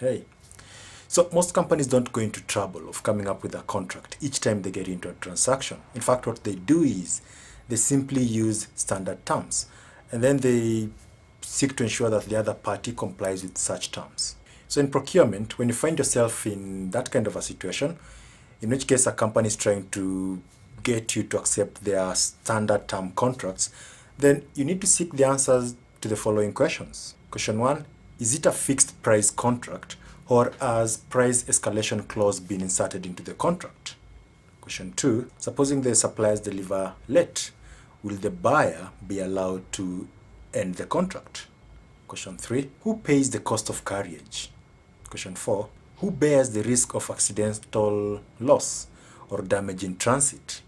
Hey. So most companies don't go into trouble of coming up with a contract each time they get into a transaction. In fact, what they do is they simply use standard terms, and then they seek to ensure that the other party complies with such terms. So in procurement, when you find yourself in that kind of a situation, in which case a company is trying to get you to accept their standard term contracts, then you need to seek the answers to the following questions. Question 1, is it a fixed price contract, or has price escalation clause been inserted into the contract? Question 2, supposing the suppliers deliver late, will the buyer be allowed to end the contract? Question 3, who pays the cost of carriage? Question 4, who bears the risk of accidental loss or damage in transit?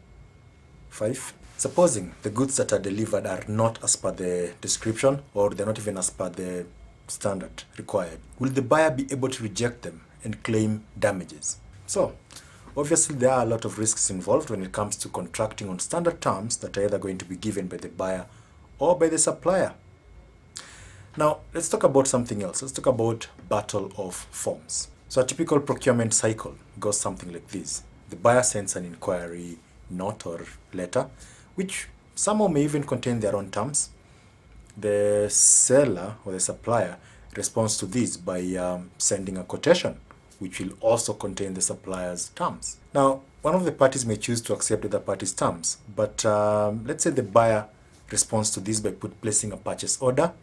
5, supposing the goods that are delivered are not as per the description, or they're not even as per the standard required, will the buyer be able to reject them and claim damages? So, obviously there are a lot of risks involved when it comes to contracting on standard terms that are either going to be given by the buyer or by the supplier. Now, let's talk about something else. Let's talk about battle of forms. So a typical procurement cycle goes something like this. The buyer sends an inquiry note or letter, which somehow may even contain their own terms. The seller or the supplier responds to this by sending a quotation, which will also contain the supplier's terms. Now, one of the parties may choose to accept the other party's terms, but let's say the buyer responds to this by placing a purchase order,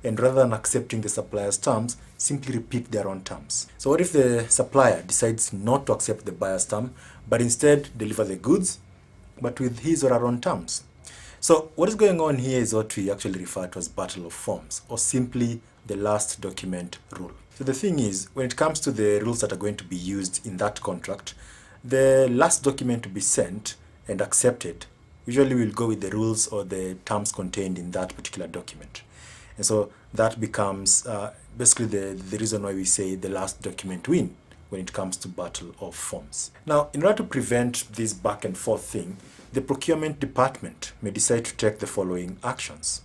and rather than accepting the supplier's terms, simply repeat their own terms. So what if the supplier decides not to accept the buyer's term, but instead deliver the goods, but with his or her own terms? So what is going on here is what we actually refer to as battle of forms, or simply the last document rule. So the thing is, when it comes to the rules that are going to be used in that contract, the last document to be sent and accepted usually will go with the rules or the terms contained in that particular document. And so that becomes basically the reason why we say the last document win when it comes to battle of forms. Now, in order to prevent this back and forth thing, the procurement department may decide to take the following actions.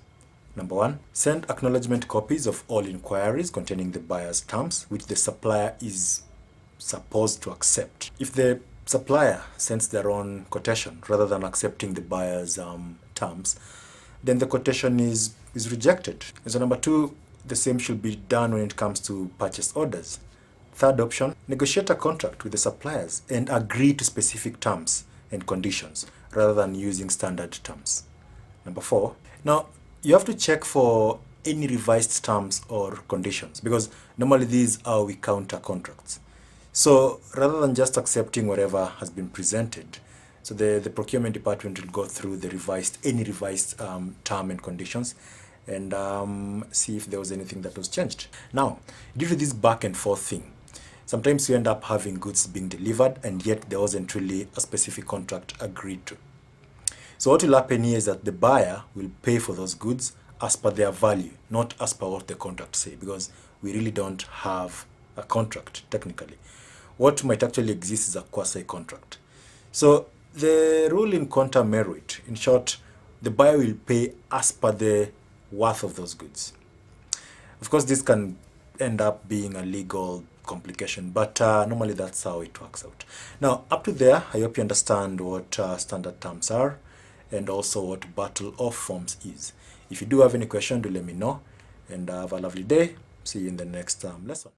Number 1, send acknowledgement copies of all inquiries containing the buyer's terms, which the supplier is supposed to accept. If the supplier sends their own quotation rather than accepting the buyer's terms, then the quotation is rejected. And so number 2, the same should be done when it comes to purchase orders. Third option, negotiate a contract with the suppliers and agree to specific terms and conditions rather than using standard terms. Number 4, now you have to check for any revised terms or conditions, because normally these are how we counter contracts. So rather than just accepting whatever has been presented, so the procurement department will go through any revised term and conditions and see if there was anything that was changed. Now, due to this back and forth thing, sometimes you end up having goods being delivered and yet there wasn't really a specific contract agreed to. So what will happen here is that the buyer will pay for those goods as per their value, not as per what the contract say, because we really don't have a contract technically. What might actually exist is a quasi-contract. So the rule in contra merit, in short, the buyer will pay as per the worth of those goods. Of course, this can end up being a legal complication, but normally that's how it works out. Now, up to there, I hope you understand what standard terms are and also what battle of forms is. If you do have any question, do let me know, and have a lovely day. See you in the next lesson.